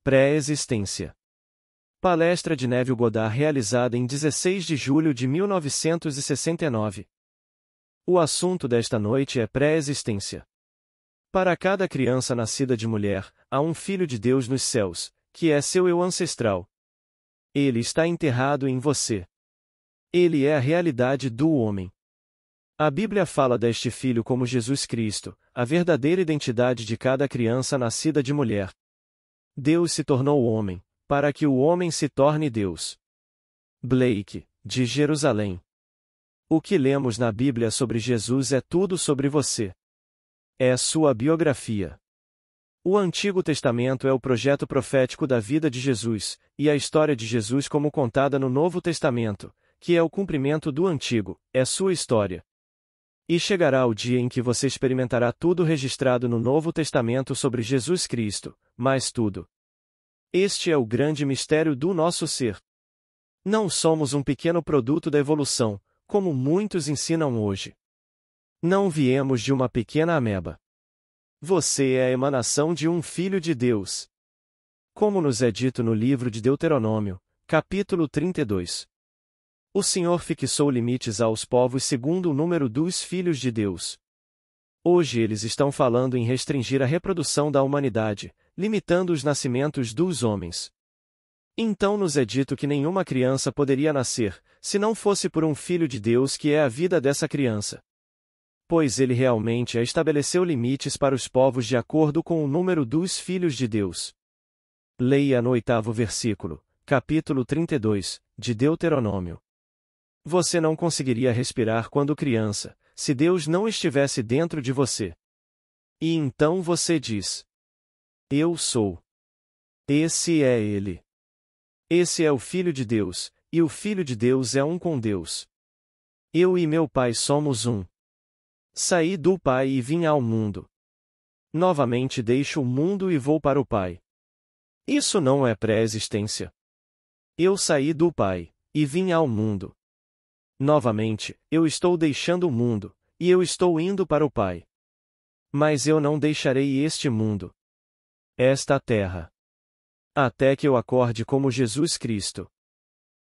Pré-existência. Palestra de Neville Goddard realizada em 16 de julho de 1969. O assunto desta noite é pré-existência. Para cada criança nascida de mulher, há um Filho de Deus nos céus, que é seu eu ancestral. Ele está enterrado em você. Ele é a realidade do homem. A Bíblia fala deste Filho como Jesus Cristo, a verdadeira identidade de cada criança nascida de mulher. Deus se tornou homem, para que o homem se torne Deus. Blake, de Jerusalém. O que lemos na Bíblia sobre Jesus é tudo sobre você. É sua biografia. O Antigo Testamento é o projeto profético da vida de Jesus, e a história de Jesus como contada no Novo Testamento, que é o cumprimento do Antigo, é sua história. E chegará o dia em que você experimentará tudo registrado no Novo Testamento sobre Jesus Cristo, mais tudo. Este é o grande mistério do nosso ser. Não somos um pequeno produto da evolução, como muitos ensinam hoje. Não viemos de uma pequena ameba. Você é a emanação de um Filho de Deus. Como nos é dito no livro de Deuteronômio, capítulo 32. O Senhor fixou limites aos povos segundo o número dos filhos de Deus. Hoje eles estão falando em restringir a reprodução da humanidade, limitando os nascimentos dos homens. Então nos é dito que nenhuma criança poderia nascer, se não fosse por um Filho de Deus que é a vida dessa criança. Pois ele realmente estabeleceu limites para os povos de acordo com o número dos filhos de Deus. Leia no 8º versículo, capítulo 32, de Deuteronômio. Você não conseguiria respirar quando criança, se Deus não estivesse dentro de você. E então você diz: Eu sou. Esse é Ele. Esse é o Filho de Deus, e o Filho de Deus é um com Deus. Eu e meu Pai somos um. Saí do Pai e vim ao mundo. Novamente deixo o mundo e vou para o Pai. Isso não é pré-existência. Eu saí do Pai, e vim ao mundo. Novamente, eu estou deixando o mundo, e eu estou indo para o Pai. Mas eu não deixarei este mundo. Esta terra. Até que eu acorde como Jesus Cristo.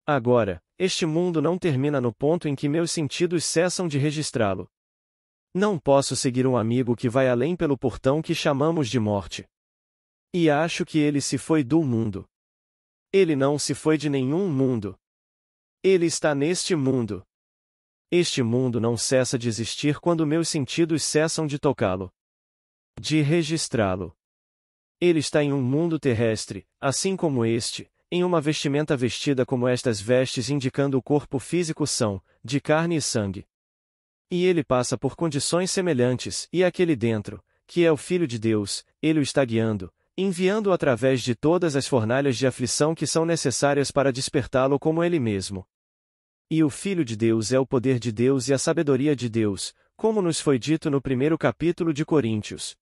Agora, este mundo não termina no ponto em que meus sentidos cessam de registrá-lo. Não posso seguir um amigo que vai além pelo portão que chamamos de morte. E acho que ele se foi do mundo. Ele não se foi de nenhum mundo. Ele está neste mundo. Este mundo não cessa de existir quando meus sentidos cessam de tocá-lo. De registrá-lo. Ele está em um mundo terrestre, assim como este, em uma vestimenta vestida como estas vestes indicando o corpo físico são, de carne e sangue. E ele passa por condições semelhantes, e aquele dentro, que é o Filho de Deus, ele o está guiando, enviando-o através de todas as fornalhas de aflição que são necessárias para despertá-lo como ele mesmo. E o Filho de Deus é o poder de Deus e a sabedoria de Deus, como nos foi dito no 1º capítulo de Coríntios.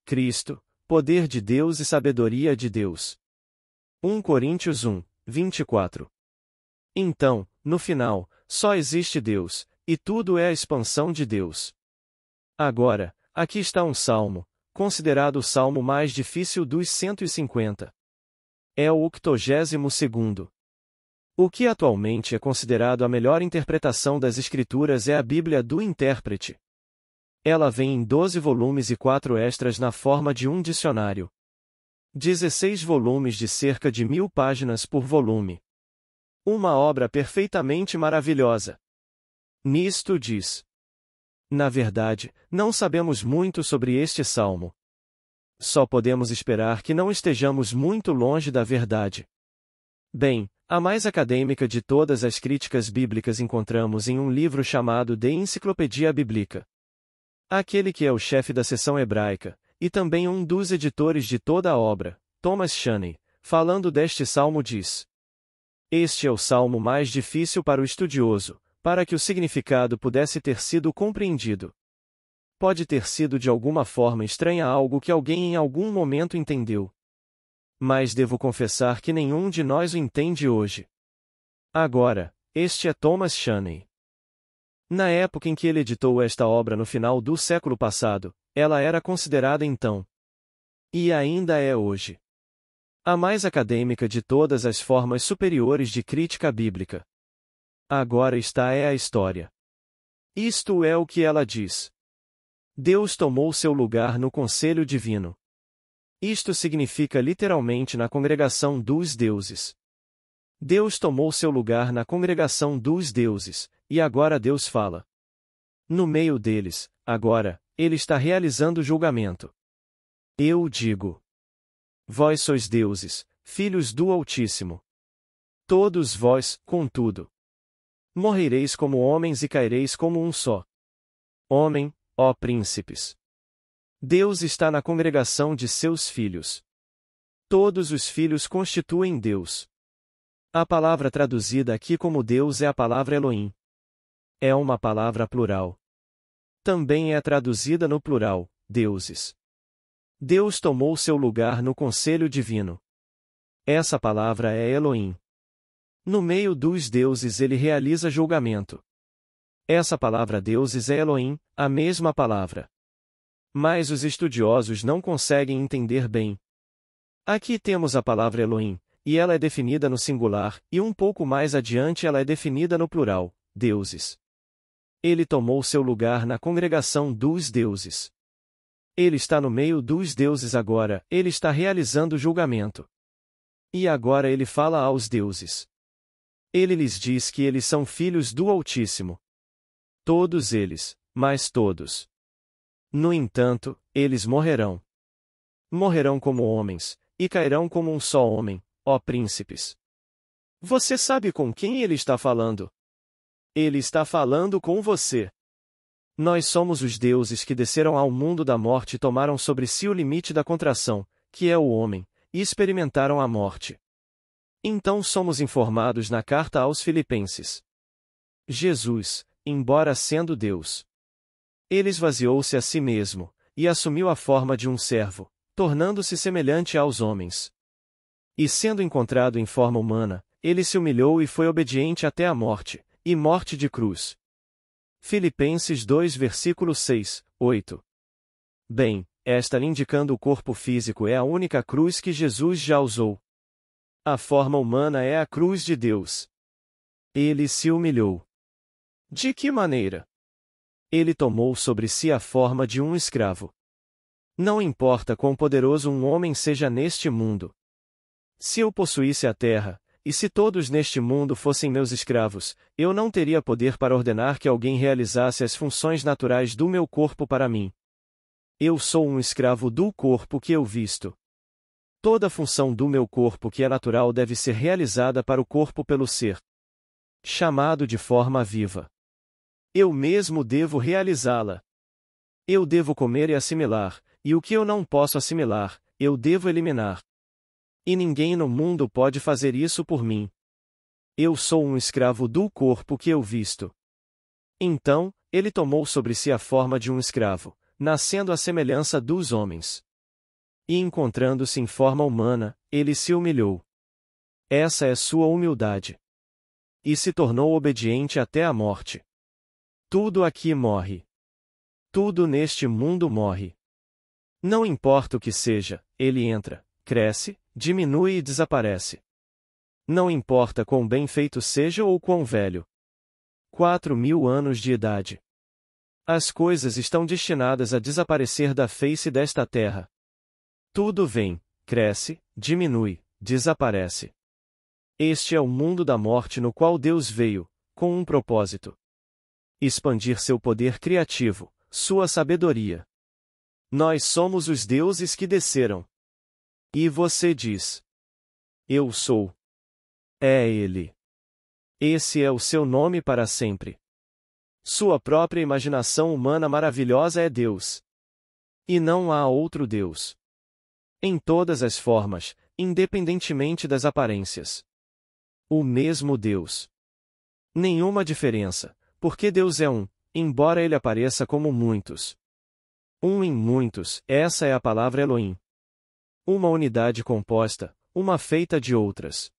Cristo, poder de Deus e sabedoria de Deus. 1 Coríntios 1, 24. Então, no final, só existe Deus, e tudo é a expansão de Deus. Agora, aqui está um salmo, considerado o salmo mais difícil dos 150. É o 82º. O que atualmente é considerado a melhor interpretação das Escrituras é a Bíblia do Intérprete. Ela vem em 12 volumes e 4 extras na forma de um dicionário. 16 volumes de cerca de 1000 páginas por volume. Uma obra perfeitamente maravilhosa. Nisto diz. Na verdade, não sabemos muito sobre este salmo. Só podemos esperar que não estejamos muito longe da verdade. Bem, a mais acadêmica de todas as críticas bíblicas encontramos em um livro chamado De Enciclopédia Bíblica. Aquele que é o chefe da seção hebraica, e também um dos editores de toda a obra, Thomas Chaney, falando deste salmo diz: Este é o salmo mais difícil para o estudioso, para que o significado pudesse ter sido compreendido. Pode ter sido de alguma forma estranha algo que alguém em algum momento entendeu. Mas devo confessar que nenhum de nós o entende hoje. Agora, este é Thomas Chaney. Na época em que ele editou esta obra no final do século passado, ela era considerada então. E ainda é hoje. A mais acadêmica de todas as formas superiores de crítica bíblica. Agora está a história. Isto é o que ela diz. Deus tomou seu lugar no conselho divino. Isto significa literalmente na congregação dos deuses. Deus tomou seu lugar na congregação dos deuses, e agora Deus fala. No meio deles, agora, ele está realizando julgamento. Eu digo. Vós sois deuses, filhos do Altíssimo. Todos vós, contudo, morrereis como homens e caireis como um só homem, ó príncipes. Deus está na congregação de seus filhos. Todos os filhos constituem Deus. A palavra traduzida aqui como Deus é a palavra Elohim. É uma palavra plural. Também é traduzida no plural, deuses. Deus tomou seu lugar no conselho divino. Essa palavra é Elohim. No meio dos deuses ele realiza julgamento. Essa palavra deuses é Elohim, a mesma palavra. Mas os estudiosos não conseguem entender bem. Aqui temos a palavra Elohim, e ela é definida no singular, e um pouco mais adiante ela é definida no plural, deuses. Ele tomou seu lugar na congregação dos deuses. Ele está no meio dos deuses agora, ele está realizando julgamento. E agora ele fala aos deuses. Ele lhes diz que eles são filhos do Altíssimo. Todos eles, mas todos. No entanto, eles morrerão. Morrerão como homens, e cairão como um só homem, ó príncipes. Você sabe com quem ele está falando? Ele está falando com você. Nós somos os deuses que desceram ao mundo da morte e tomaram sobre si o limite da contração, que é o homem, e experimentaram a morte. Então somos informados na carta aos Filipenses. Jesus, embora sendo Deus, ele esvaziou-se a si mesmo, e assumiu a forma de um servo, tornando-se semelhante aos homens. E sendo encontrado em forma humana, ele se humilhou e foi obediente até a morte, e morte de cruz. Filipenses 2 versículo 6, 8. Bem, esta indicando o corpo físico é a única cruz que Jesus já usou. A forma humana é a cruz de Deus. Ele se humilhou. De que maneira? Ele tomou sobre si a forma de um escravo. Não importa quão poderoso um homem seja neste mundo. Se eu possuísse a terra, e se todos neste mundo fossem meus escravos, eu não teria poder para ordenar que alguém realizasse as funções naturais do meu corpo para mim. Eu sou um escravo do corpo que eu visto. Toda função do meu corpo que é natural deve ser realizada para o corpo pelo ser chamado de forma viva. Eu mesmo devo realizá-la. Eu devo comer e assimilar, e o que eu não posso assimilar, eu devo eliminar. E ninguém no mundo pode fazer isso por mim. Eu sou um escravo do corpo que eu visto. Então, ele tomou sobre si a forma de um escravo, nascendo à semelhança dos homens. E encontrando-se em forma humana, ele se humilhou. Essa é sua humildade. E se tornou obediente até a morte. Tudo aqui morre. Tudo neste mundo morre. Não importa o que seja, ele entra, cresce, diminui e desaparece. Não importa quão bem feito seja ou quão velho. 4.000 anos de idade. As coisas estão destinadas a desaparecer da face desta terra. Tudo vem, cresce, diminui, desaparece. Este é o mundo da morte no qual Deus veio, com um propósito: expandir seu poder criativo, sua sabedoria. Nós somos os deuses que desceram. E você diz: eu sou. É Ele. Esse é o seu nome para sempre. Sua própria imaginação humana maravilhosa é Deus. E não há outro Deus. Em todas as formas, independentemente das aparências. O mesmo Deus. Nenhuma diferença, porque Deus é um, embora ele apareça como muitos. Um em muitos, essa é a palavra Elohim. Uma unidade composta, uma feita de outras.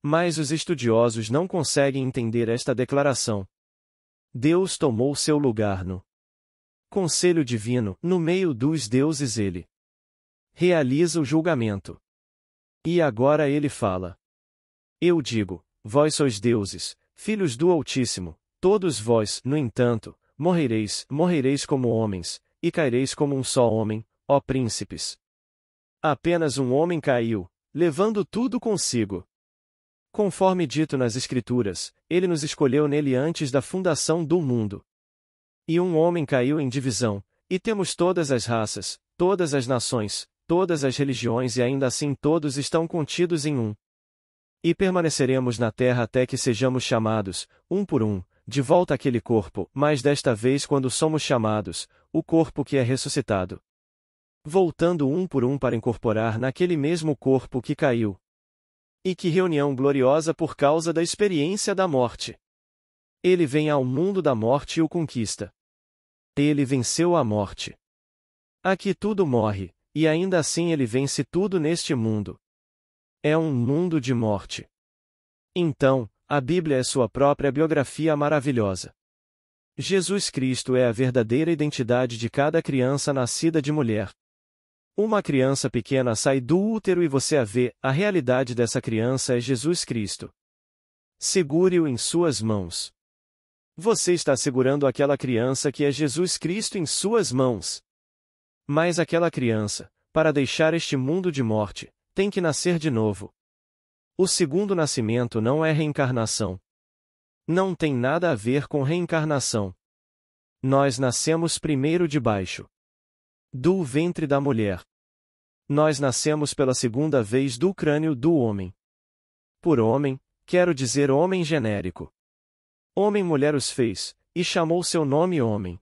Mas os estudiosos não conseguem entender esta declaração. Deus tomou seu lugar no conselho divino, no meio dos deuses ele realiza o julgamento. E agora ele fala. Eu digo, vós sois deuses, filhos do Altíssimo, todos vós, no entanto, morrereis como homens, e caireis como um só homem, ó príncipes. Apenas um homem caiu, levando tudo consigo. Conforme dito nas Escrituras, ele nos escolheu nele antes da fundação do mundo. E um homem caiu em divisão, e temos todas as raças, todas as nações, todas as religiões e ainda assim todos estão contidos em um. E permaneceremos na terra até que sejamos chamados, um por um, de volta àquele corpo, mas desta vez quando somos chamados, o corpo que é ressuscitado. Voltando um por um para incorporar naquele mesmo corpo que caiu. E que reunião gloriosa por causa da experiência da morte! Ele vem ao mundo da morte e o conquista. Ele venceu a morte. Aqui tudo morre, e ainda assim ele vence tudo neste mundo. É um mundo de morte. Então, a Bíblia é sua própria biografia maravilhosa. Jesus Cristo é a verdadeira identidade de cada criança nascida de mulher. Uma criança pequena sai do útero e você a vê, a realidade dessa criança é Jesus Cristo. Segure-o em suas mãos. Você está segurando aquela criança que é Jesus Cristo em suas mãos. Mas aquela criança, para deixar este mundo de morte, tem que nascer de novo. O segundo nascimento não é reencarnação. Não tem nada a ver com reencarnação. Nós nascemos primeiro de baixo. Do ventre da mulher. Nós nascemos pela segunda vez do crânio do homem. Por homem, quero dizer homem genérico. Homem-mulher os fez, e chamou seu nome homem.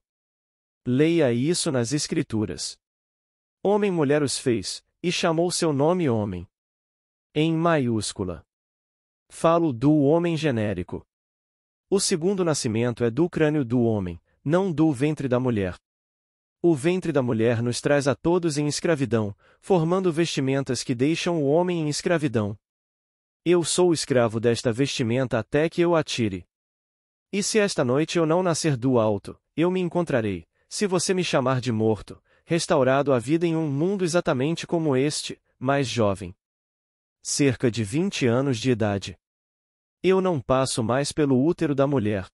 Leia isso nas Escrituras. Homem-mulher os fez, e chamou seu nome homem. Em maiúscula. Falo do homem genérico. O segundo nascimento é do crânio do homem, não do ventre da mulher. O ventre da mulher nos traz a todos em escravidão, formando vestimentas que deixam o homem em escravidão. Eu sou escravo desta vestimenta até que eu a tire. E se esta noite eu não nascer do alto, eu me encontrarei, se você me chamar de morto, restaurado à vida em um mundo exatamente como este, mais jovem. Cerca de 20 anos de idade. Eu não passo mais pelo útero da mulher.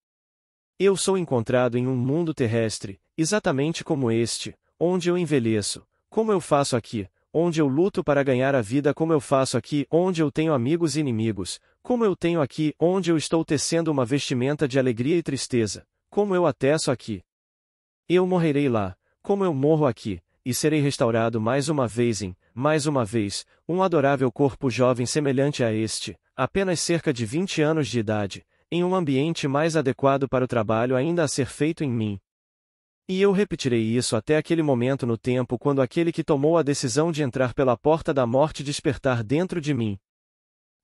Eu sou encontrado em um mundo terrestre, exatamente como este, onde eu envelheço, como eu faço aqui, onde eu luto para ganhar a vida como eu faço aqui, onde eu tenho amigos e inimigos, como eu tenho aqui, onde eu estou tecendo uma vestimenta de alegria e tristeza, como eu a teço aqui. Eu morrerei lá, como eu morro aqui, e serei restaurado mais uma vez, um adorável corpo jovem semelhante a este, apenas cerca de 20 anos de idade, em um ambiente mais adequado para o trabalho ainda a ser feito em mim. E eu repetirei isso até aquele momento no tempo quando aquele que tomou a decisão de entrar pela porta da morte despertar dentro de mim.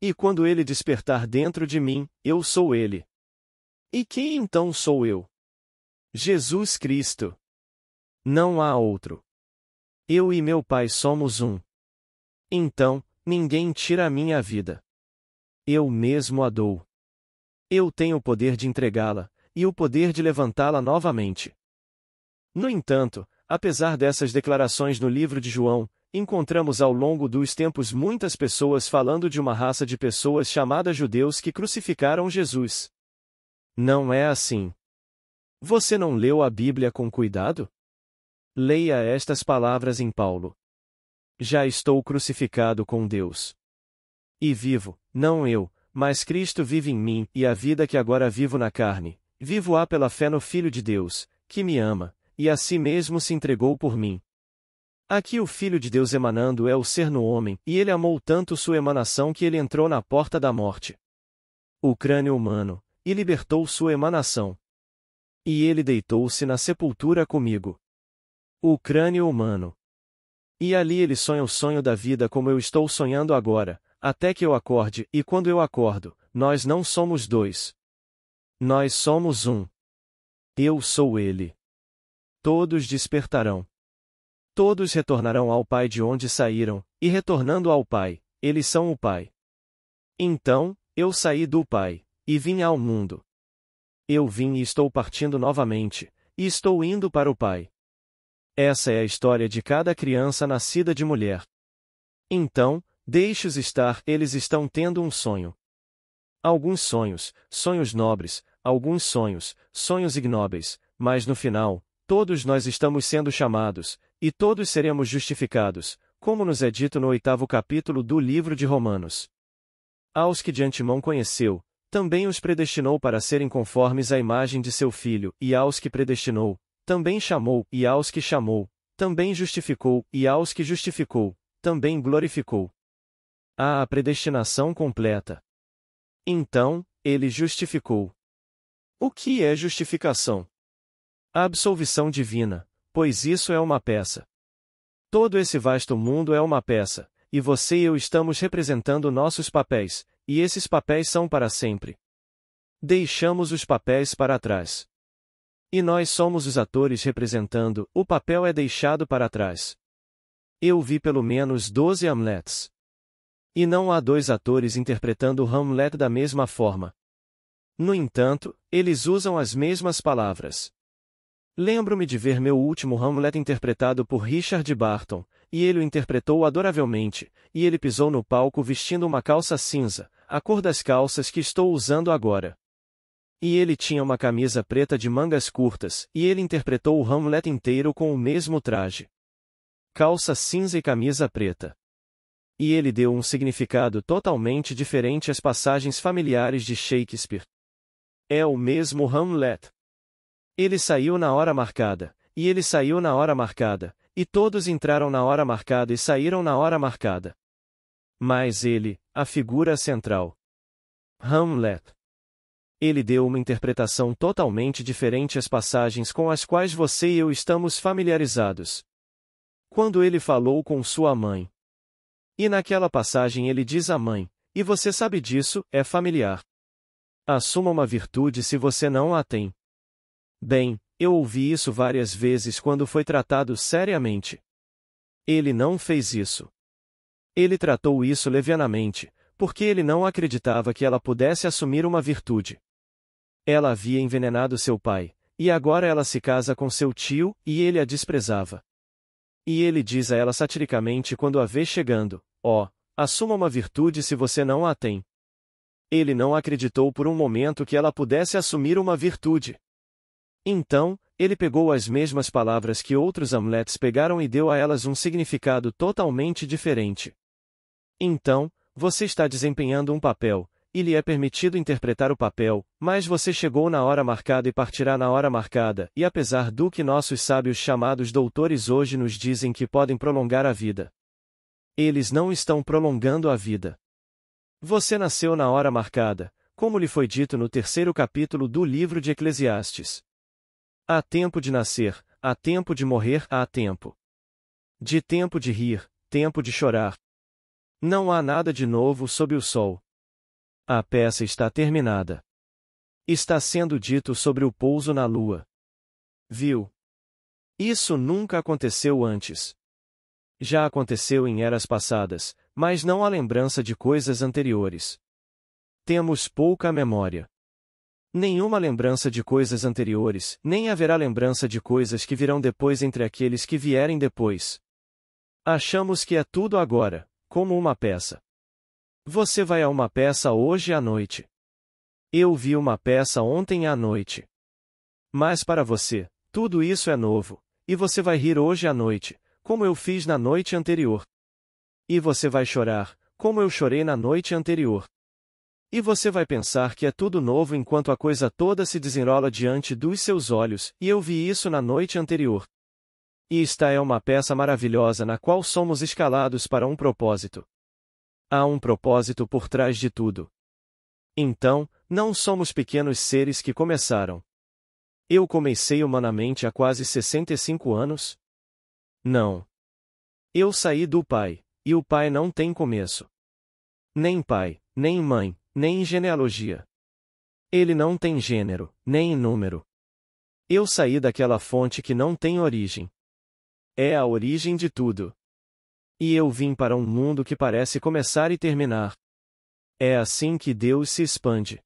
E quando ele despertar dentro de mim, eu sou ele. E quem então sou eu? Jesus Cristo. Não há outro. Eu e meu Pai somos um. Então, ninguém tira a minha vida. Eu mesmo a dou. Eu tenho o poder de entregá-la, e o poder de levantá-la novamente. No entanto, apesar dessas declarações no livro de João, encontramos ao longo dos tempos muitas pessoas falando de uma raça de pessoas chamadas judeus que crucificaram Jesus. Não é assim. Você não leu a Bíblia com cuidado? Leia estas palavras em Paulo. Já estou crucificado com Deus. E vivo, não eu, mas Cristo vive em mim, e a vida que agora vivo na carne, vivo-a pela fé no Filho de Deus, que me ama, e a si mesmo se entregou por mim. Aqui o Filho de Deus emanando é o ser no homem, e ele amou tanto sua emanação que ele entrou na porta da morte. O crânio humano, e libertou sua emanação. E ele deitou-se na sepultura comigo. O crânio humano. E ali ele sonha o sonho da vida como eu estou sonhando agora, até que eu acorde, e quando eu acordo, nós não somos dois. Nós somos um. Eu sou ele. Todos despertarão. Todos retornarão ao Pai de onde saíram, e retornando ao Pai, eles são o Pai. Então, eu saí do Pai, e vim ao mundo. Eu vim e estou partindo novamente, e estou indo para o Pai. Essa é a história de cada criança nascida de mulher. Então, deixe-os estar, eles estão tendo um sonho. Alguns sonhos, sonhos nobres, alguns sonhos, sonhos ignóbeis, mas no final, todos nós estamos sendo chamados, e todos seremos justificados, como nos é dito no 8º capítulo do livro de Romanos. Aos que de antemão conheceu, também os predestinou para serem conformes à imagem de seu Filho, e aos que predestinou, também chamou, e aos que chamou, também justificou, e aos que justificou, também glorificou. Há a predestinação completa. Então, ele justificou. O que é justificação? A absolvição divina, pois isso é uma peça. Todo esse vasto mundo é uma peça, e você e eu estamos representando nossos papéis, e esses papéis são para sempre. Deixamos os papéis para trás. E nós somos os atores representando, o papel é deixado para trás. Eu vi pelo menos 12 Hamlets. E não há 2 atores interpretando Hamlet da mesma forma. No entanto, eles usam as mesmas palavras. Lembro-me de ver meu último Hamlet interpretado por Richard Barton, e ele o interpretou adoravelmente, e ele pisou no palco vestindo uma calça cinza, a cor das calças que estou usando agora. E ele tinha uma camisa preta de mangas curtas, e ele interpretou o Hamlet inteiro com o mesmo traje. Calça cinza e camisa preta. E ele deu um significado totalmente diferente às passagens familiares de Shakespeare. É o mesmo Hamlet. Ele saiu na hora marcada, e ele saiu na hora marcada, e todos entraram na hora marcada e saíram na hora marcada. Mas ele, a figura central. Hamlet. Ele deu uma interpretação totalmente diferente às passagens com as quais você e eu estamos familiarizados. Quando ele falou com sua mãe. E naquela passagem ele diz à mãe, e você sabe disso, é familiar. Assuma uma virtude se você não a tem. Bem, eu ouvi isso várias vezes quando foi tratado seriamente. Ele não fez isso. Ele tratou isso levianamente, porque ele não acreditava que ela pudesse assumir uma virtude. Ela havia envenenado seu pai, e agora ela se casa com seu tio, e ele a desprezava. E ele diz a ela satiricamente quando a vê chegando, assuma uma virtude se você não a tem. Ele não acreditou por um momento que ela pudesse assumir uma virtude. Então, ele pegou as mesmas palavras que outros Hamlets pegaram e deu a elas um significado totalmente diferente. Então, você está desempenhando um papel, e lhe é permitido interpretar o papel, mas você chegou na hora marcada e partirá na hora marcada, e apesar do que nossos sábios chamados doutores hoje nos dizem que podem prolongar a vida, eles não estão prolongando a vida. Você nasceu na hora marcada, como lhe foi dito no 3º capítulo do livro de Eclesiastes. Há tempo de nascer, há tempo de morrer, há tempo. De tempo de rir, tempo de chorar. Não há nada de novo sob o sol. A peça está terminada. Está sendo dito sobre o pouso na lua. Viu? Isso nunca aconteceu antes. Já aconteceu em eras passadas, mas não há lembrança de coisas anteriores. Temos pouca memória. Nenhuma lembrança de coisas anteriores, nem haverá lembrança de coisas que virão depois entre aqueles que vierem depois. Achamos que é tudo agora, como uma peça. Você vai a uma peça hoje à noite. Eu vi uma peça ontem à noite. Mas para você, tudo isso é novo, e você vai rir hoje à noite, como eu fiz na noite anterior. E você vai chorar, como eu chorei na noite anterior. E você vai pensar que é tudo novo enquanto a coisa toda se desenrola diante dos seus olhos, e eu vi isso na noite anterior. E esta é uma peça maravilhosa na qual somos escalados para um propósito. Há um propósito por trás de tudo. Então, não somos pequenos seres que começaram. Eu comecei humanamente há quase 65 anos? Não. Eu saí do Pai, e o Pai não tem começo. Nem pai, nem mãe, nem genealogia. Ele não tem gênero, nem número. Eu saí daquela fonte que não tem origem. É a origem de tudo. E eu vim para um mundo que parece começar e terminar. É assim que Deus se expande.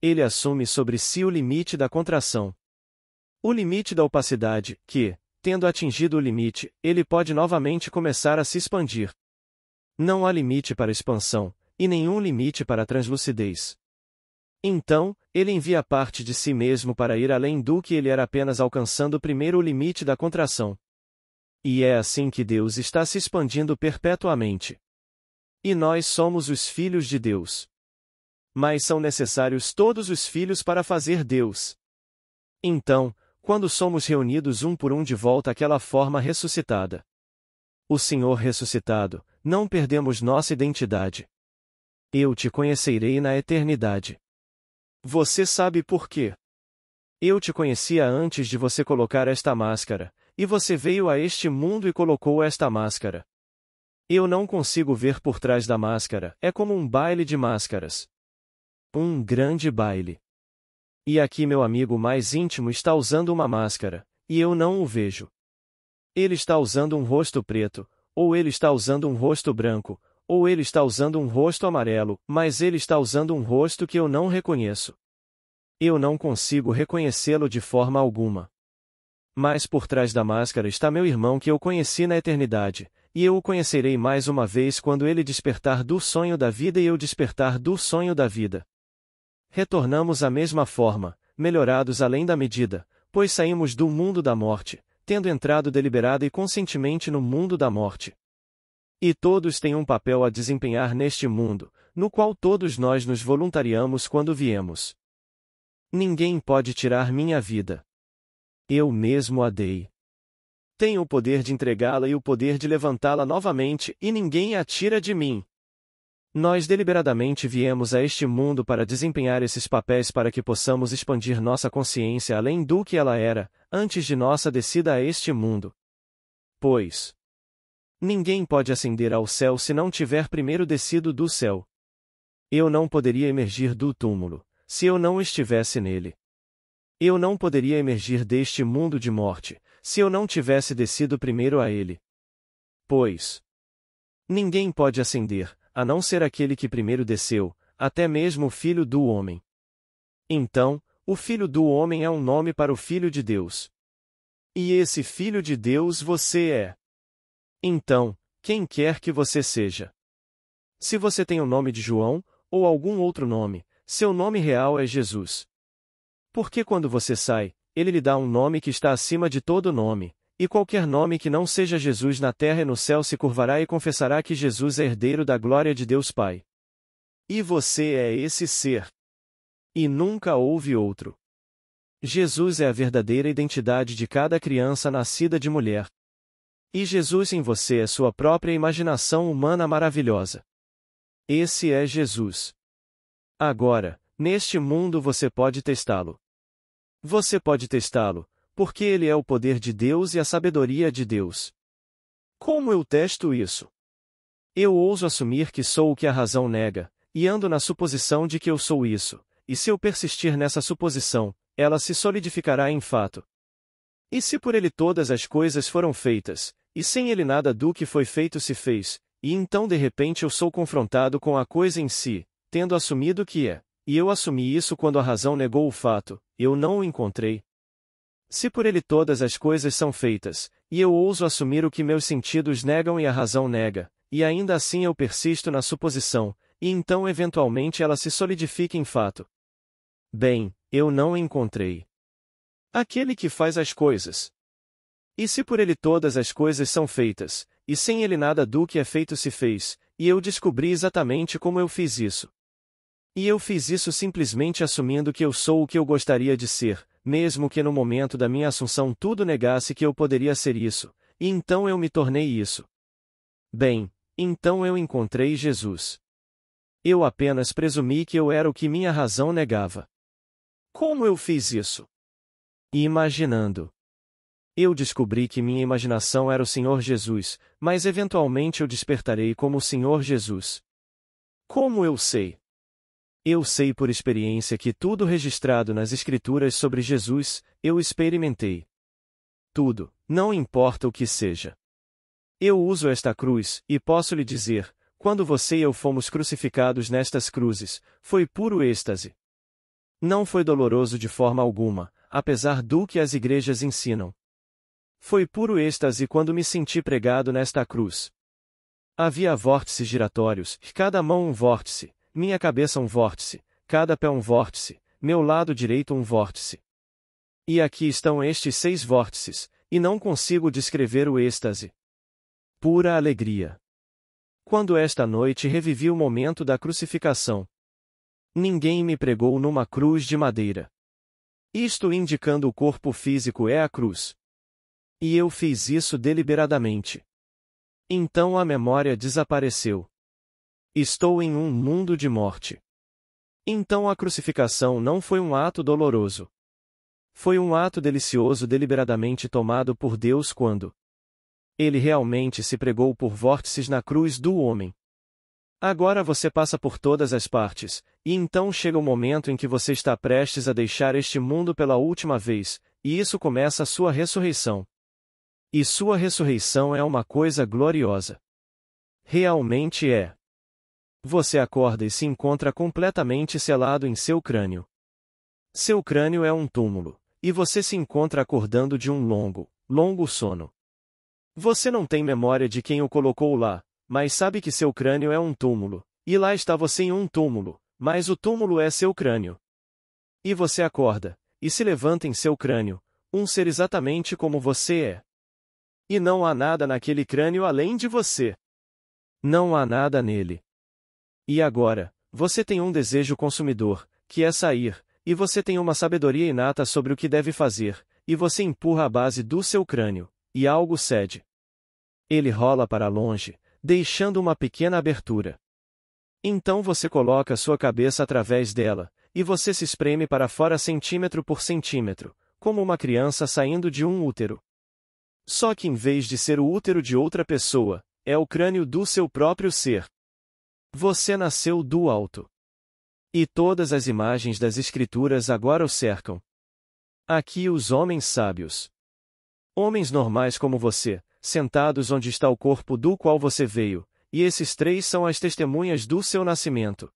Ele assume sobre si o limite da contração. O limite da opacidade, que, tendo atingido o limite, ele pode novamente começar a se expandir. Não há limite para expansão, e nenhum limite para a translucidez. Então, ele envia parte de si mesmo para ir além do que ele era apenas alcançando primeiro o limite da contração. E é assim que Deus está se expandindo perpetuamente. E nós somos os filhos de Deus. Mas são necessários todos os filhos para fazer Deus. Então, quando somos reunidos um por um de volta àquela forma ressuscitada, o Senhor ressuscitado, não perdemos nossa identidade. Eu te conhecerei na eternidade. Você sabe por quê? Eu te conhecia antes de você colocar esta máscara, e você veio a este mundo e colocou esta máscara. Eu não consigo ver por trás da máscara, é como um baile de máscaras. Um grande baile. E aqui meu amigo mais íntimo está usando uma máscara, e eu não o vejo. Ele está usando um rosto preto, ou ele está usando um rosto branco, ou ele está usando um rosto amarelo, mas ele está usando um rosto que eu não reconheço. Eu não consigo reconhecê-lo de forma alguma. Mas por trás da máscara está meu irmão que eu conheci na eternidade, e eu o conhecerei mais uma vez quando ele despertar do sonho da vida e eu despertar do sonho da vida. Retornamos à mesma forma, melhorados além da medida, pois saímos do mundo da morte, tendo entrado deliberada e conscientemente no mundo da morte. E todos têm um papel a desempenhar neste mundo, no qual todos nós nos voluntariamos quando viemos. Ninguém pode tirar minha vida. Eu mesmo a dei. Tenho o poder de entregá-la e o poder de levantá-la novamente, e ninguém a tira de mim. Nós deliberadamente viemos a este mundo para desempenhar esses papéis para que possamos expandir nossa consciência além do que ela era, antes de nossa descida a este mundo. Pois ninguém pode ascender ao céu se não tiver primeiro descido do céu. Eu não poderia emergir do túmulo, se eu não estivesse nele. Eu não poderia emergir deste mundo de morte, se eu não tivesse descido primeiro a ele. Pois ninguém pode ascender, a não ser aquele que primeiro desceu, até mesmo o Filho do Homem. Então, o Filho do Homem é um nome para o Filho de Deus. E esse Filho de Deus você é. Então, quem quer que você seja. Se você tem o nome de João, ou algum outro nome, seu nome real é Jesus. Porque quando você sai, ele lhe dá um nome que está acima de todo nome, e qualquer nome que não seja Jesus na terra e no céu se curvará e confessará que Jesus é herdeiro da glória de Deus Pai. E você é esse ser. E nunca houve outro. Jesus é a verdadeira identidade de cada criança nascida de mulher. E Jesus em você é sua própria imaginação humana maravilhosa. Esse é Jesus. Agora, neste mundo você pode testá-lo. Você pode testá-lo, porque ele é o poder de Deus e a sabedoria de Deus. Como eu testo isso? Eu ouso assumir que sou o que a razão nega, e ando na suposição de que eu sou isso, e se eu persistir nessa suposição, ela se solidificará em fato. E se por ele todas as coisas foram feitas, e sem ele nada do que foi feito se fez, e então de repente eu sou confrontado com a coisa em si, tendo assumido que é, e eu assumi isso quando a razão negou o fato, eu não o encontrei. Se por ele todas as coisas são feitas, e eu ouso assumir o que meus sentidos negam e a razão nega, e ainda assim eu persisto na suposição, e então eventualmente ela se solidifica em fato. Bem, eu não encontrei aquele que faz as coisas. E se por ele todas as coisas são feitas, e sem ele nada do que é feito se fez, e eu descobri exatamente como eu fiz isso. E eu fiz isso simplesmente assumindo que eu sou o que eu gostaria de ser, mesmo que no momento da minha assunção tudo negasse que eu poderia ser isso, e então eu me tornei isso. Bem, então eu encontrei Jesus. Eu apenas presumi que eu era o que minha razão negava. Como eu fiz isso? Imaginando. Eu descobri que minha imaginação era o Senhor Jesus, mas eventualmente eu despertarei como o Senhor Jesus. Como eu sei? Eu sei por experiência que tudo registrado nas Escrituras sobre Jesus, eu experimentei. Tudo, não importa o que seja. Eu uso esta cruz, e posso lhe dizer, quando você e eu fomos crucificados nestas cruzes, foi puro êxtase. Não foi doloroso de forma alguma, apesar do que as igrejas ensinam. Foi puro êxtase quando me senti pregado nesta cruz. Havia vórtices giratórios, cada mão um vórtice, minha cabeça um vórtice, cada pé um vórtice, meu lado direito um vórtice. E aqui estão estes 6 vórtices, e não consigo descrever o êxtase. Pura alegria. Quando esta noite revivi o momento da crucificação. Ninguém me pregou numa cruz de madeira. Isto indicando o corpo físico é a cruz. E eu fiz isso deliberadamente. Então a memória desapareceu. Estou em um mundo de morte. Então a crucificação não foi um ato doloroso. Foi um ato delicioso deliberadamente tomado por Deus quando Ele realmente se pregou por vórtices na cruz do homem. Agora você passa por todas as partes, e então chega o momento em que você está prestes a deixar este mundo pela última vez, e isso começa a sua ressurreição. E sua ressurreição é uma coisa gloriosa. Realmente é. Você acorda e se encontra completamente selado em seu crânio. Seu crânio é um túmulo, e você se encontra acordando de um longo, longo sono. Você não tem memória de quem o colocou lá, mas sabe que seu crânio é um túmulo, e lá está você em um túmulo, mas o túmulo é seu crânio. E você acorda, e se levanta em seu crânio, um ser exatamente como você é. E não há nada naquele crânio além de você. Não há nada nele. E agora, você tem um desejo consumidor, que é sair, e você tem uma sabedoria inata sobre o que deve fazer, e você empurra a base do seu crânio, e algo cede. Ele rola para longe, deixando uma pequena abertura. Então você coloca sua cabeça através dela, e você se espreme para fora centímetro por centímetro, como uma criança saindo de um útero. Só que em vez de ser o útero de outra pessoa, é o crânio do seu próprio ser. Você nasceu do alto. E todas as imagens das Escrituras agora o cercam. Aqui os homens sábios. Homens normais como você, sentados onde está o corpo do qual você veio, e esses 3 são as testemunhas do seu nascimento.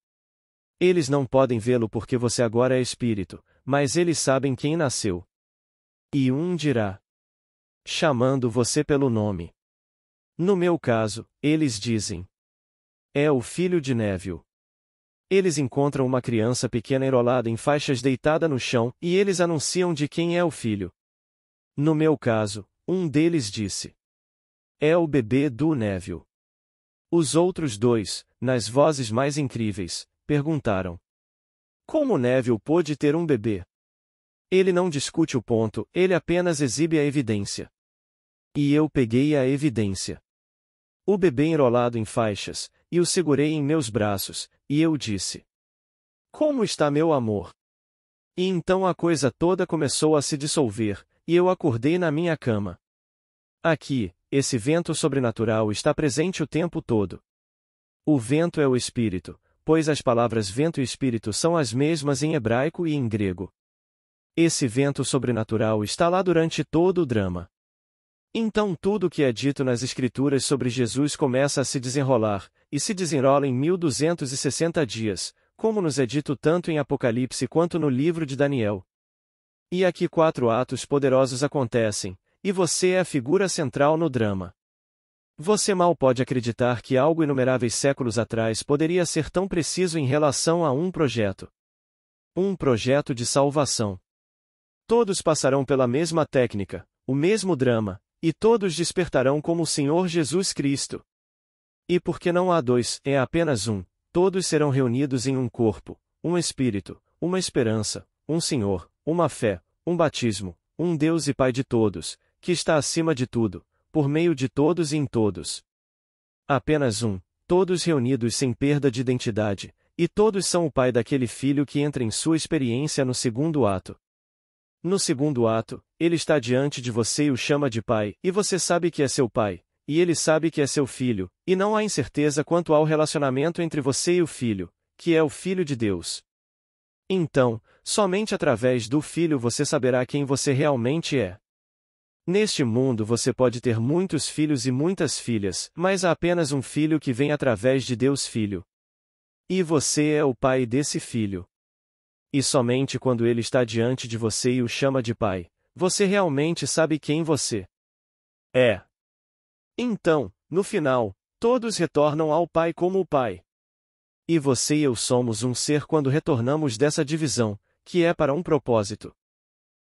Eles não podem vê-lo porque você agora é espírito, mas eles sabem quem nasceu. E um dirá, chamando você pelo nome. No meu caso, eles dizem, é o filho de Neville. Eles encontram uma criança pequena enrolada em faixas deitada no chão, e eles anunciam de quem é o filho. No meu caso, um deles disse, é o bebê do Neville. Os outros 2, nas vozes mais incríveis, perguntaram, como Neville pôde ter um bebê? Ele não discute o ponto, ele apenas exibe a evidência. E eu peguei a evidência. O bebê enrolado em faixas, e o segurei em meus braços, e eu disse, como está meu amor? E então a coisa toda começou a se dissolver, e eu acordei na minha cama. Aqui, esse vento sobrenatural está presente o tempo todo. O vento é o espírito, pois as palavras vento e espírito são as mesmas em hebraico e em grego. Esse vento sobrenatural está lá durante todo o drama. Então tudo o que é dito nas Escrituras sobre Jesus começa a se desenrolar, e se desenrola em 1260 dias, como nos é dito tanto em Apocalipse quanto no livro de Daniel. E aqui 4 atos poderosos acontecem, e você é a figura central no drama. Você mal pode acreditar que algo inumeráveis séculos atrás poderia ser tão preciso em relação a um projeto. Um projeto de salvação. Todos passarão pela mesma técnica, o mesmo drama, e todos despertarão como o Senhor Jesus Cristo. E porque não há 2, é apenas um, todos serão reunidos em um corpo, um espírito, uma esperança, um Senhor, uma fé, um batismo, um Deus e Pai de todos, que está acima de tudo, por meio de todos e em todos. Apenas um, todos reunidos sem perda de identidade, e todos são o pai daquele filho que entra em sua experiência no segundo ato. No segundo ato, ele está diante de você e o chama de pai, e você sabe que é seu pai, e ele sabe que é seu filho, e não há incerteza quanto ao relacionamento entre você e o filho, que é o Filho de Deus. Então, somente através do filho você saberá quem você realmente é. Neste mundo você pode ter muitos filhos e muitas filhas, mas há apenas um filho que vem através de Deus Filho. E você é o pai desse filho. E somente quando ele está diante de você e o chama de pai, você realmente sabe quem você é. Então, no final, Todos retornam ao Pai como o Pai. E você e eu somos um ser quando retornamos dessa divisão, que é para um propósito.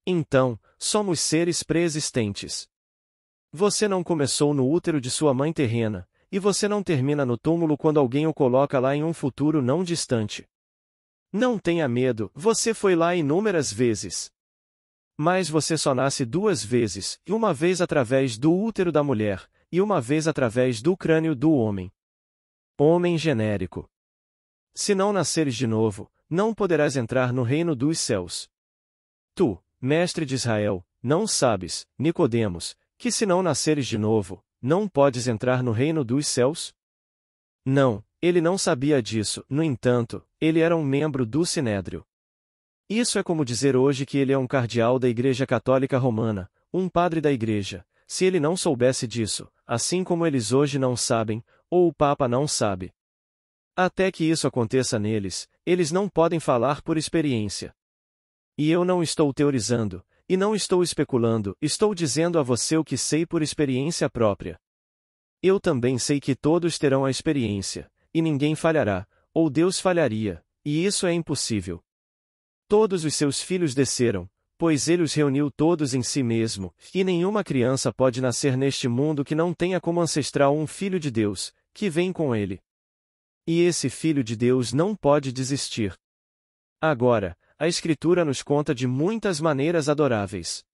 Então, somos seres pré-existentes. Você não começou no útero de sua mãe terrena, e você não termina no túmulo quando alguém o coloca lá em um futuro não distante. Não tenha medo, você foi lá inúmeras vezes. Mas você só nasce duas vezes, e uma vez através do útero da mulher, e uma vez através do crânio do homem. Homem genérico. Se não nasceres de novo, não poderás entrar no reino dos céus. Tu, mestre de Israel, não sabes, Nicodemos, que se não nasceres de novo, não podes entrar no reino dos céus? Não, ele não sabia disso, no entanto, ele era um membro do Sinédrio. Isso é como dizer hoje que ele é um cardeal da Igreja Católica Romana, um padre da Igreja, se ele não soubesse disso, assim como eles hoje não sabem, ou o Papa não sabe. Até que isso aconteça neles, eles não podem falar por experiência. E eu não estou teorizando, e não estou especulando, estou dizendo a você o que sei por experiência própria. Eu também sei que todos terão a experiência, e ninguém falhará, ou Deus falharia, e isso é impossível. Todos os seus filhos desceram, pois ele os reuniu todos em si mesmo, e nenhuma criança pode nascer neste mundo que não tenha como ancestral um filho de Deus, que vem com ele. E esse filho de Deus não pode desistir. Agora, a Escritura nos conta de muitas maneiras adoráveis.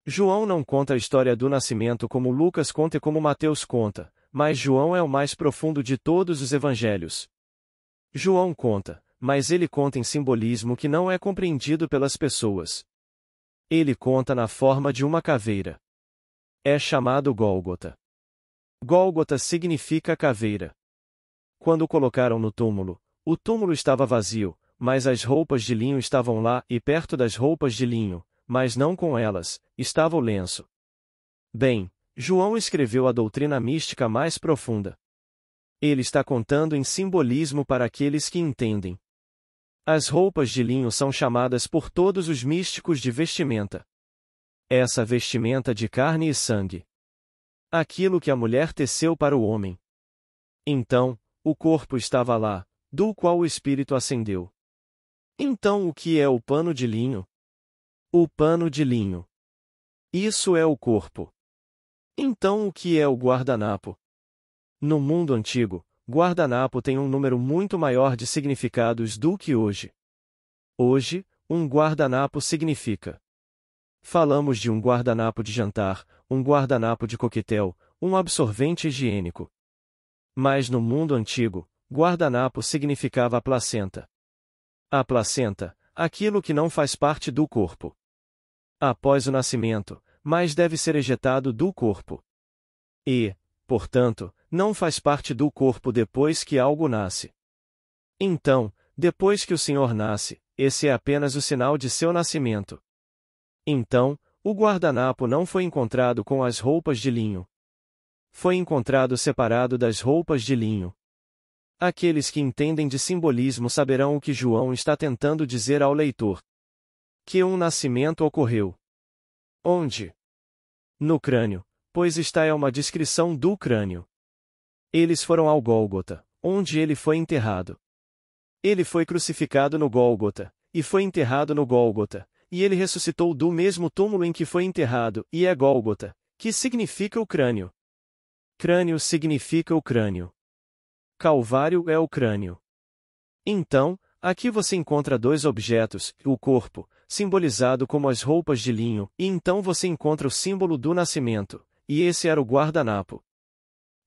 João não conta a história do nascimento como Lucas conta e como Mateus conta, mas João é o mais profundo de todos os evangelhos. João conta, mas ele conta em simbolismo que não é compreendido pelas pessoas. Ele conta na forma de uma caveira. É chamado Gólgota. Gólgota significa caveira. Quando o colocaram no túmulo, o túmulo estava vazio, mas as roupas de linho estavam lá e perto das roupas de linho, mas não com elas, estava o lenço. Bem, João escreveu a doutrina mística mais profunda. Ele está contando em simbolismo para aqueles que entendem. As roupas de linho são chamadas por todos os místicos de vestimenta. Essa vestimenta de carne e sangue. Aquilo que a mulher teceu para o homem. Então, o corpo estava lá, do qual o espírito ascendeu. Então o que é o pano de linho? O pano de linho. Isso é o corpo. Então o que é o guardanapo? No mundo antigo, guardanapo tem um número muito maior de significados do que hoje. Hoje, um guardanapo significa. Falamos de um guardanapo de jantar, um guardanapo de coquetel, um absorvente higiênico. Mas no mundo antigo, guardanapo significava a placenta. A placenta, aquilo que não faz parte do corpo. Após o nascimento, mas deve ser ejetado do corpo. E, portanto, não faz parte do corpo depois que algo nasce. Então, depois que o Senhor nasce, esse é apenas o sinal de seu nascimento. Então, o guardanapo não foi encontrado com as roupas de linho. Foi encontrado separado das roupas de linho. Aqueles que entendem de simbolismo saberão o que João está tentando dizer ao leitor. Que um nascimento ocorreu. Onde? No crânio, pois esta é uma descrição do crânio. Eles foram ao Gólgota, onde ele foi enterrado. Ele foi crucificado no Gólgota, e foi enterrado no Gólgota, e ele ressuscitou do mesmo túmulo em que foi enterrado, e é Gólgota, que significa o crânio. Crânio significa o crânio. Calvário é o crânio. Então, aqui você encontra dois objetos, o corpo, simbolizado como as roupas de linho, e então você encontra o símbolo do nascimento, e esse era o guardanapo.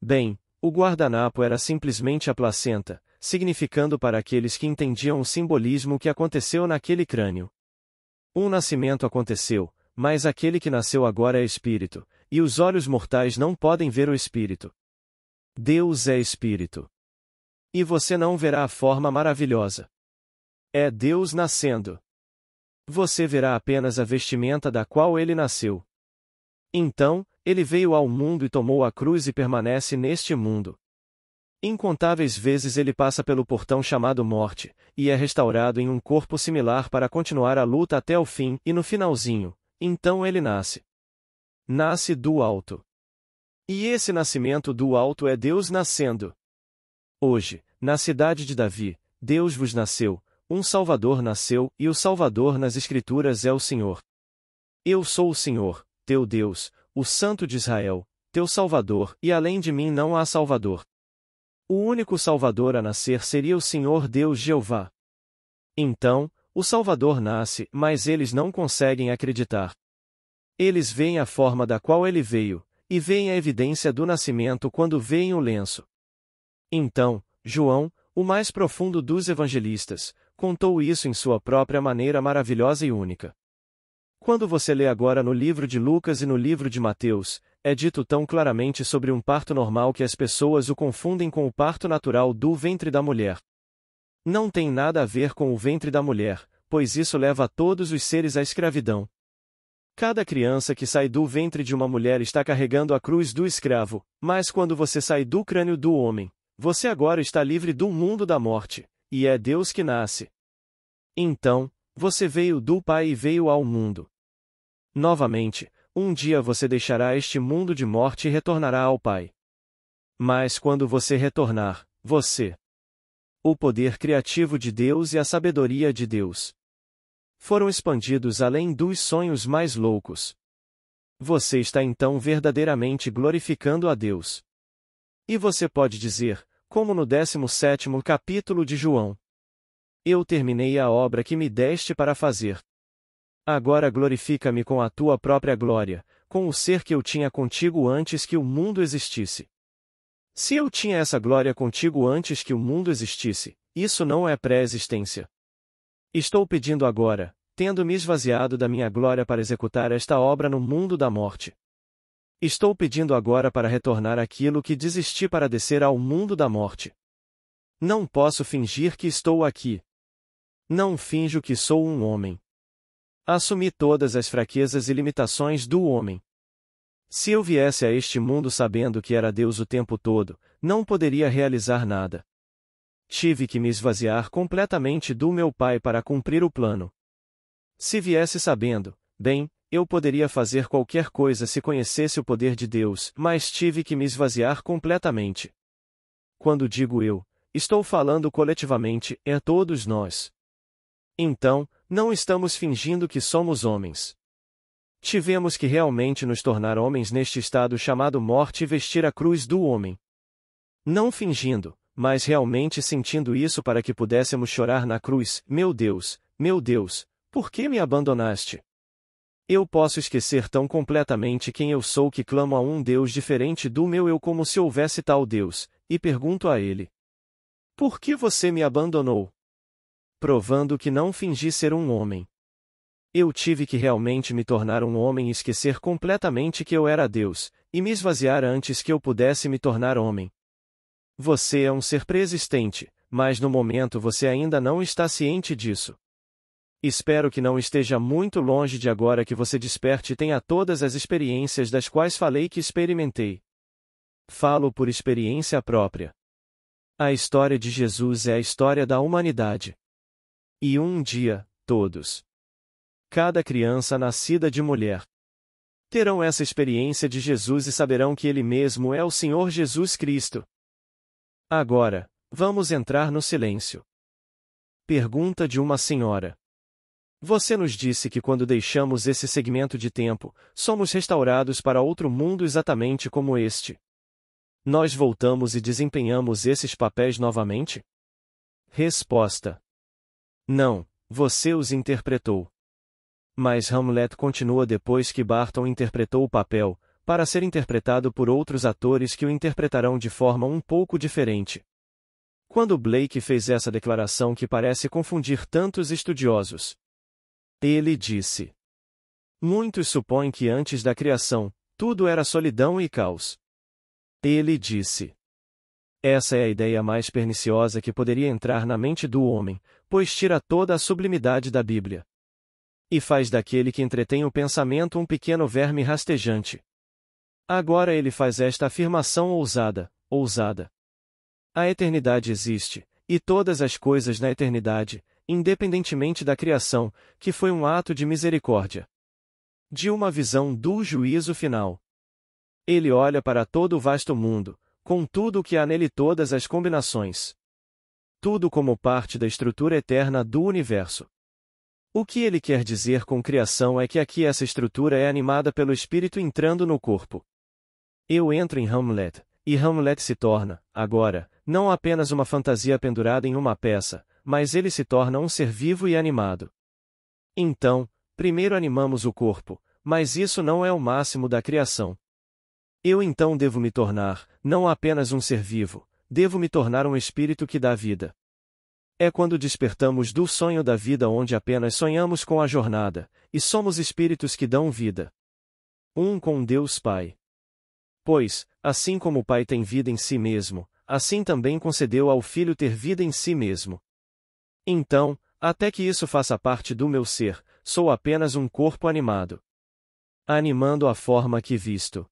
Bem, o guardanapo era simplesmente a placenta, significando para aqueles que entendiam o simbolismo que aconteceu naquele crânio. Um nascimento aconteceu, mas aquele que nasceu agora é espírito, e os olhos mortais não podem ver o espírito. Deus é espírito. E você não verá a forma maravilhosa. É Deus nascendo. Você verá apenas a vestimenta da qual ele nasceu. Então, ele veio ao mundo e tomou a cruz e permanece neste mundo. Incontáveis vezes ele passa pelo portão chamado morte, e é restaurado em um corpo similar para continuar a luta até o fim, e no finalzinho, então ele nasce. Nasce do alto. E esse nascimento do alto é Deus nascendo. Hoje, na cidade de Davi, Deus vos nasceu, um Salvador nasceu, e o Salvador nas Escrituras é o Senhor. Eu sou o Senhor, teu Deus, o Santo de Israel, teu Salvador, e além de mim não há Salvador. O único Salvador a nascer seria o Senhor Deus Jeová. Então, o Salvador nasce, mas eles não conseguem acreditar. Eles veem a forma da qual ele veio, e veem a evidência do nascimento quando veem o lenço. Então, João, o mais profundo dos evangelistas, contou isso em sua própria maneira maravilhosa e única. Quando você lê agora no livro de Lucas e no livro de Mateus, é dito tão claramente sobre um parto normal que as pessoas o confundem com o parto natural do ventre da mulher. Não tem nada a ver com o ventre da mulher, pois isso leva todos os seres à escravidão. Cada criança que sai do ventre de uma mulher está carregando a cruz do escravo, mas quando você sai do crânio do homem, você agora está livre do mundo da morte, e é Deus que nasce. Então, você veio do Pai e veio ao mundo. Novamente, um dia você deixará este mundo de morte e retornará ao Pai. Mas quando você retornar, o poder criativo de Deus e a sabedoria de Deus foram expandidos além dos sonhos mais loucos. Você está então verdadeiramente glorificando a Deus. E você pode dizer, como no 17º capítulo de João: Eu terminei a obra que me deste para fazer. Agora glorifica-me com a tua própria glória, com o ser que eu tinha contigo antes que o mundo existisse. Se eu tinha essa glória contigo antes que o mundo existisse, isso não é pré-existência. Estou pedindo agora, tendo me esvaziado da minha glória para executar esta obra no mundo da morte. Estou pedindo agora para retornar aquilo que desisti para descer ao mundo da morte. Não posso fingir que estou aqui. Não finjo que sou um homem. Assumi todas as fraquezas e limitações do homem. Se eu viesse a este mundo sabendo que era Deus o tempo todo, não poderia realizar nada. Tive que me esvaziar completamente do meu Pai para cumprir o plano. Se viesse sabendo, bem, eu poderia fazer qualquer coisa se conhecesse o poder de Deus, mas tive que me esvaziar completamente. Quando digo eu, estou falando coletivamente, é todos nós. Então, não estamos fingindo que somos homens. Tivemos que realmente nos tornar homens neste estado chamado morte e vestir a cruz do homem. Não fingindo, mas realmente sentindo isso para que pudéssemos chorar na cruz: meu Deus, por que me abandonaste? Eu posso esquecer tão completamente quem eu sou que clamo a um Deus diferente do meu eu como se houvesse tal Deus, e pergunto a Ele: por que você me abandonou? Provando que não fingi ser um homem. Eu tive que realmente me tornar um homem e esquecer completamente que eu era Deus, e me esvaziar antes que eu pudesse me tornar homem. Você é um ser preexistente, mas no momento você ainda não está ciente disso. Espero que não esteja muito longe de agora que você desperte e tenha todas as experiências das quais falei que experimentei. Falo por experiência própria. A história de Jesus é a história da humanidade. E um dia, cada criança nascida de mulher, terão essa experiência de Jesus e saberão que Ele mesmo é o Senhor Jesus Cristo. Agora, vamos entrar no silêncio. Pergunta de uma senhora. Você nos disse que quando deixamos esse segmento de tempo, somos restaurados para outro mundo exatamente como este. Nós voltamos e desempenhamos esses papéis novamente? Resposta: não, você os interpretou. Mas Hamlet continua depois que Barton interpretou o papel, para ser interpretado por outros atores que o interpretarão de forma um pouco diferente. Quando Blake fez essa declaração que parece confundir tantos estudiosos, ele disse: muitos supõem que antes da criação, tudo era solidão e caos. Ele disse: essa é a ideia mais perniciosa que poderia entrar na mente do homem, pois tira toda a sublimidade da Bíblia. E faz daquele que entretém o pensamento um pequeno verme rastejante. Agora ele faz esta afirmação ousada. A eternidade existe, e todas as coisas na eternidade, independentemente da criação, que foi um ato de misericórdia. De uma visão do juízo final. Ele olha para todo o vasto mundo, com tudo o que há nele, todas as combinações. Tudo como parte da estrutura eterna do universo. O que ele quer dizer com criação é que aqui essa estrutura é animada pelo espírito entrando no corpo. Eu entro em Hamlet, e Hamlet se torna, agora, não apenas uma fantasia pendurada em uma peça, mas ele se torna um ser vivo e animado. Então, primeiro animamos o corpo, mas isso não é o máximo da criação. Eu então devo me tornar, não apenas um ser vivo, devo me tornar um espírito que dá vida. É quando despertamos do sonho da vida onde apenas sonhamos com a jornada, e somos espíritos que dão vida. Um com Deus Pai. Pois, assim como o Pai tem vida em si mesmo, assim também concedeu ao Filho ter vida em si mesmo. Então, até que isso faça parte do meu ser, sou apenas um corpo animado. Animando a forma que visto.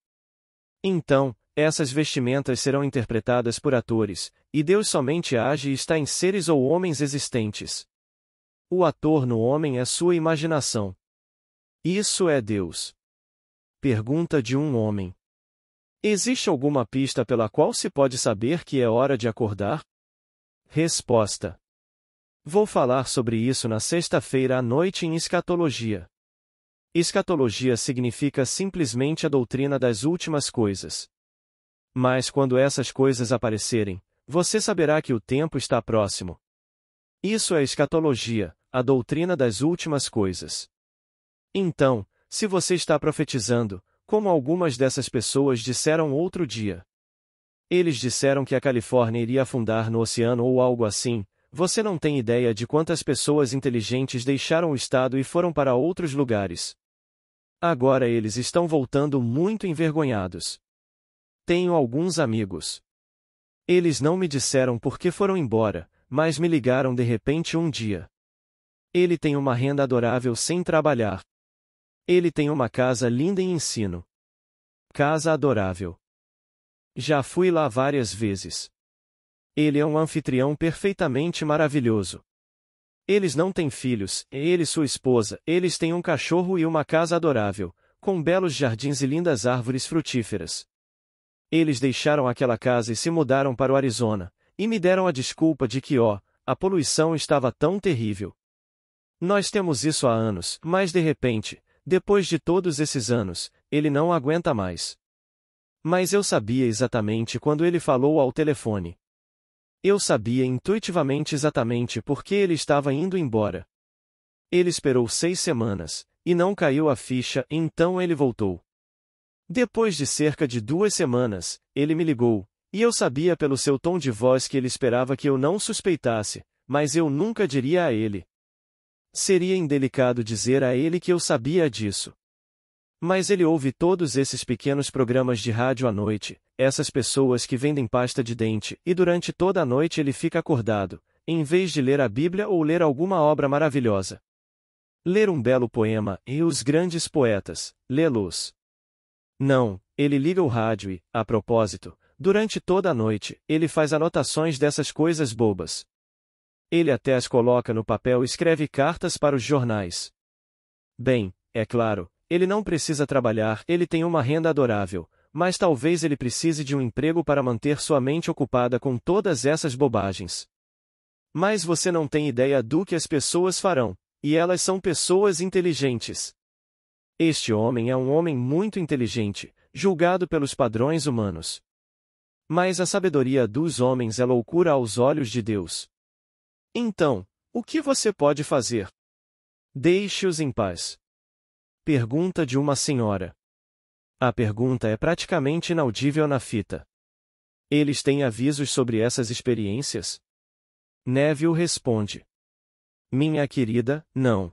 Então, essas vestimentas serão interpretadas por atores, e Deus somente age e está em seres ou homens existentes. O ator no homem é sua imaginação. Isso é Deus. Pergunta de um homem. Existe alguma pista pela qual se pode saber que é hora de acordar? Resposta. Vou falar sobre isso na sexta-feira à noite em Escatologia. Escatologia significa simplesmente a doutrina das últimas coisas. Mas quando essas coisas aparecerem, você saberá que o tempo está próximo. Isso é escatologia, a doutrina das últimas coisas. Então, se você está profetizando, como algumas dessas pessoas disseram outro dia. Eles disseram que a Califórnia iria afundar no oceano ou algo assim. Você não tem ideia de quantas pessoas inteligentes deixaram o estado e foram para outros lugares. Agora eles estão voltando muito envergonhados. Tenho alguns amigos. Eles não me disseram por que foram embora, mas me ligaram de repente um dia. Ele tem uma renda adorável sem trabalhar. Ele tem uma casa linda em ensino. Casa adorável. Já fui lá várias vezes. Ele é um anfitrião perfeitamente maravilhoso. Eles não têm filhos, ele e sua esposa, eles têm um cachorro e uma casa adorável, com belos jardins e lindas árvores frutíferas. Eles deixaram aquela casa e se mudaram para o Arizona, e me deram a desculpa de que, a poluição estava tão terrível. Nós temos isso há anos, mas de repente, depois de todos esses anos, ele não aguenta mais. Mas eu sabia exatamente quando ele falou ao telefone. Eu sabia intuitivamente exatamente por que ele estava indo embora. Ele esperou 6 semanas, e não caiu a ficha, então ele voltou. Depois de cerca de 2 semanas, ele me ligou, e eu sabia pelo seu tom de voz que ele esperava que eu não suspeitasse, mas eu nunca diria a ele. Seria indelicado dizer a ele que eu sabia disso. Mas ele ouve todos esses pequenos programas de rádio à noite, essas pessoas que vendem pasta de dente, e durante toda a noite ele fica acordado, em vez de ler a Bíblia ou ler alguma obra maravilhosa. Ler um belo poema, e os grandes poetas, lê-los. Não, ele liga o rádio e, a propósito, durante toda a noite, ele faz anotações dessas coisas bobas. Ele até as coloca no papel e escreve cartas para os jornais. Bem, é claro, ele não precisa trabalhar, ele tem uma renda adorável, mas talvez ele precise de um emprego para manter sua mente ocupada com todas essas bobagens. Mas você não tem ideia do que as pessoas farão, e elas são pessoas inteligentes. Este homem é um homem muito inteligente, julgado pelos padrões humanos. Mas a sabedoria dos homens é loucura aos olhos de Deus. Então, o que você pode fazer? Deixe-os em paz. Pergunta de uma senhora. A pergunta é praticamente inaudível na fita. Eles têm avisos sobre essas experiências? Neville responde. Minha querida, não.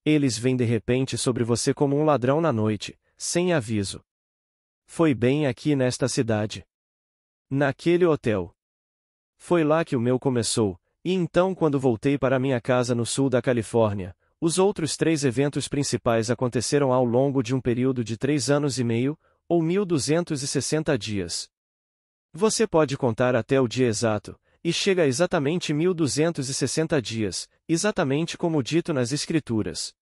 Eles vêm de repente sobre você como um ladrão na noite, sem aviso. Foi bem aqui nesta cidade. Naquele hotel. Foi lá que o meu começou. E então quando voltei para minha casa no sul da Califórnia, os outros 3 eventos principais aconteceram ao longo de um período de 3 anos e meio, ou 1260 dias. Você pode contar até o dia exato, e chega a exatamente 1260 dias, exatamente como dito nas Escrituras.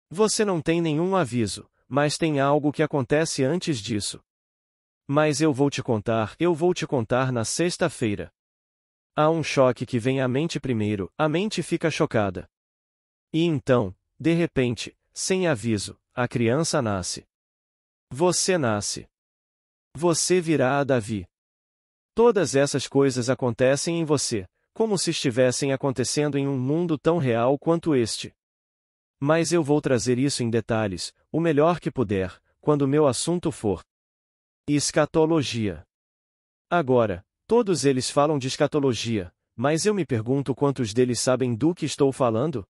Você não tem nenhum aviso, mas tem algo que acontece antes disso. Mas eu vou te contar na sexta-feira. Há um choque que vem à mente primeiro, a mente fica chocada. E então, de repente, sem aviso, a criança nasce. Você nasce. Você virá a Davi. Todas essas coisas acontecem em você, como se estivessem acontecendo em um mundo tão real quanto este. Mas eu vou trazer isso em detalhes, o melhor que puder, quando meu assunto for escatologia. Agora, todos eles falam de escatologia, mas eu me pergunto quantos deles sabem do que estou falando?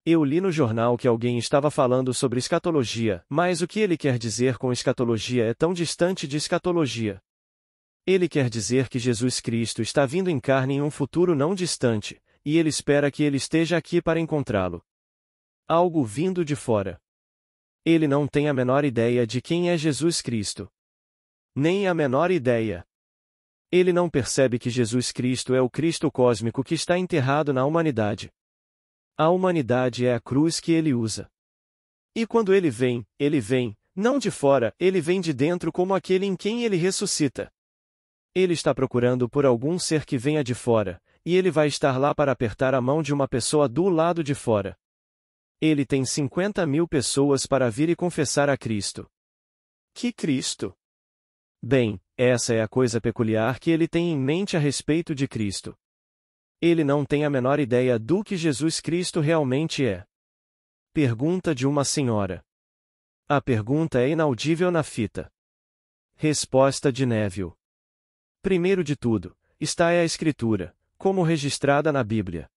Eu li no jornal que alguém estava falando sobre escatologia, mas o que ele quer dizer com escatologia é tão distante de escatologia. Ele quer dizer que Jesus Cristo está vindo em carne em um futuro não distante, e ele espera que ele esteja aqui para encontrá-lo. Algo vindo de fora. Ele não tem a menor ideia de quem é Jesus Cristo. Nem a menor ideia. Ele não percebe que Jesus Cristo é o Cristo cósmico que está enterrado na humanidade. A humanidade é a cruz que ele usa. E quando ele vem, não de fora, ele vem de dentro como aquele em quem ele ressuscita. Ele está procurando por algum ser que venha de fora, e ele vai estar lá para apertar a mão de uma pessoa do lado de fora. Ele tem 50.000 pessoas para vir e confessar a Cristo. Que Cristo? Bem, essa é a coisa peculiar que ele tem em mente a respeito de Cristo. Ele não tem a menor ideia do que Jesus Cristo realmente é. Pergunta de uma senhora. A pergunta é inaudível na fita. Resposta de Neville. Primeiro de tudo, está a Escritura, como registrada na Bíblia.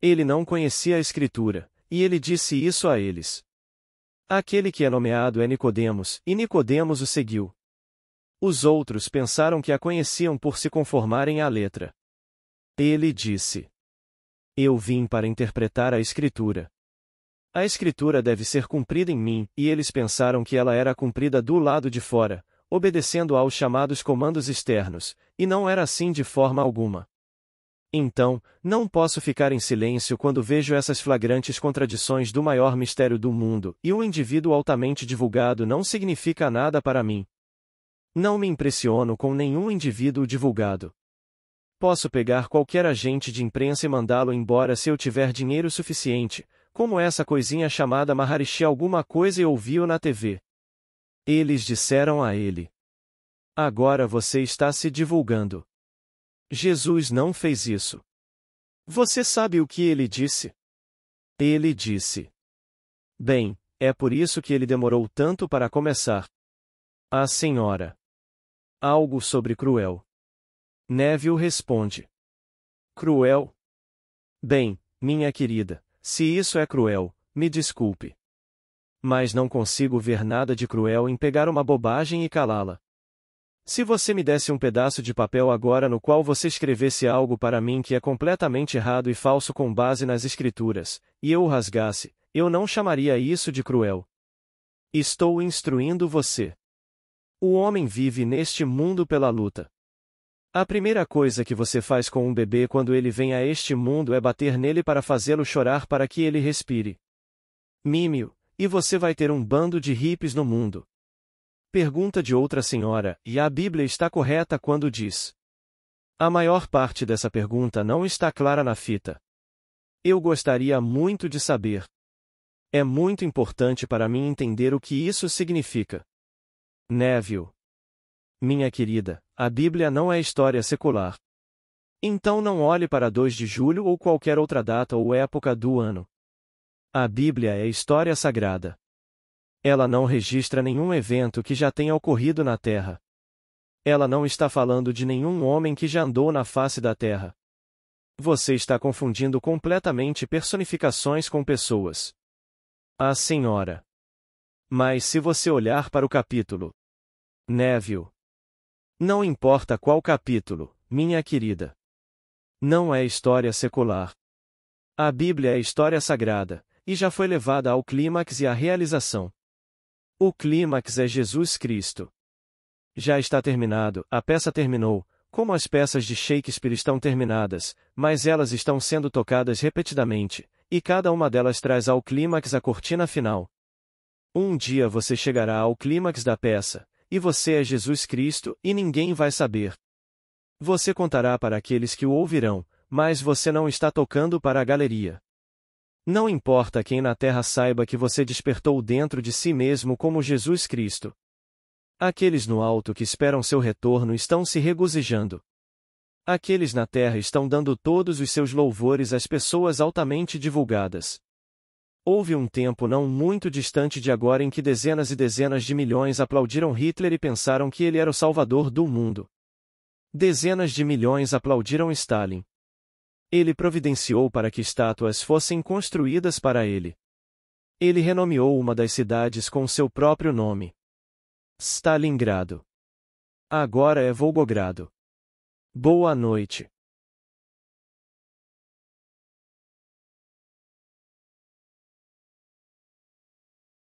Ele não conhecia a Escritura, e ele disse isso a eles. Aquele que é nomeado é Nicodemos, e Nicodemos o seguiu. Os outros pensaram que a conheciam por se conformarem à letra. Ele disse: Eu vim para interpretar a Escritura. A Escritura deve ser cumprida em mim, e eles pensaram que ela era cumprida do lado de fora, obedecendo aos chamados comandos externos, e não era assim de forma alguma. Então, não posso ficar em silêncio quando vejo essas flagrantes contradições do maior mistério do mundo, e um indivíduo altamente divulgado não significa nada para mim. Não me impressiono com nenhum indivíduo divulgado. Posso pegar qualquer agente de imprensa e mandá-lo embora se eu tiver dinheiro suficiente, como essa coisinha chamada Maharishi alguma coisa e ouviu na TV. Eles disseram a ele: Agora você está se divulgando. Jesus não fez isso. Você sabe o que ele disse? Ele disse: Bem, é por isso que ele demorou tanto para começar. A senhora. Algo sobre cruel. Neville responde: Cruel? Bem, minha querida, se isso é cruel, me desculpe. Mas não consigo ver nada de cruel em pegar uma bobagem e calá-la. Se você me desse um pedaço de papel agora no qual você escrevesse algo para mim que é completamente errado e falso com base nas Escrituras, e eu o rasgasse, eu não chamaria isso de cruel. Estou instruindo você. O homem vive neste mundo pela luta. A primeira coisa que você faz com um bebê quando ele vem a este mundo é bater nele para fazê-lo chorar para que ele respire. Mime-o, e você vai ter um bando de hippies no mundo. Pergunta de outra senhora, e a Bíblia está correta quando diz. A maior parte dessa pergunta não está clara na fita. Eu gostaria muito de saber. É muito importante para mim entender o que isso significa. Neville. Minha querida, a Bíblia não é história secular. Então não olhe para 2 de julho ou qualquer outra data ou época do ano. A Bíblia é história sagrada. Ela não registra nenhum evento que já tenha ocorrido na Terra. Ela não está falando de nenhum homem que já andou na face da Terra. Você está confundindo completamente personificações com pessoas. A senhora. Mas se você olhar para o capítulo. Neville. Não importa qual capítulo, minha querida. Não é história secular. A Bíblia é história sagrada, e já foi levada ao clímax e à realização. O clímax é Jesus Cristo. Já está terminado, a peça terminou, como as peças de Shakespeare estão terminadas, mas elas estão sendo tocadas repetidamente, e cada uma delas traz ao clímax a cortina final. Um dia você chegará ao clímax da peça, e você é Jesus Cristo, e ninguém vai saber. Você contará para aqueles que o ouvirão, mas você não está tocando para a galeria. Não importa quem na terra saiba que você despertou dentro de si mesmo como Jesus Cristo. Aqueles no alto que esperam seu retorno estão se regozijando. Aqueles na terra estão dando todos os seus louvores às pessoas altamente divulgadas. Houve um tempo não muito distante de agora em que dezenas e dezenas de milhões aplaudiram Hitler e pensaram que ele era o salvador do mundo. Dezenas de milhões aplaudiram Stalin. Ele providenciou para que estátuas fossem construídas para ele. Ele renomeou uma das cidades com seu próprio nome. Stalingrado. Agora é Volgogrado. Boa noite.